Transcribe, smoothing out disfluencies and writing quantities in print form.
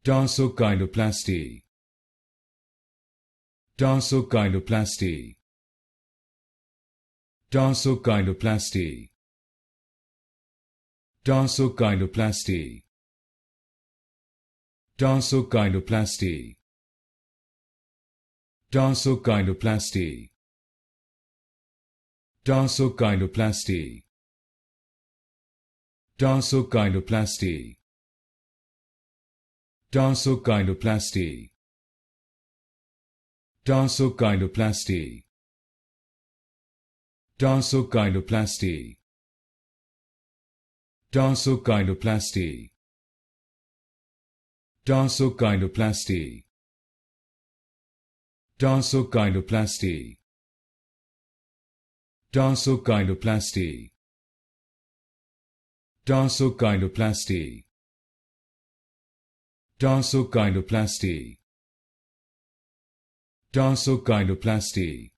Tarsocheiloplasty. Tarsocheiloplasty. Tarsocheiloplasty. Tarsocheiloplasty. Tarsocheiloplasty. Tarsocheiloplasty. Tarsocheiloplasty. Tarsocheiloplasty. Tarsocheiloplasty. Tarsocheiloplasty. Tarsocheiloplasty. Tarsocheiloplasty. Tarsocheiloplasty. Tarsocheiloplasty. Tarsocheiloplasty. Tarsocheiloplasty. Tarsocheiloplasty. Tarsocheiloplasty.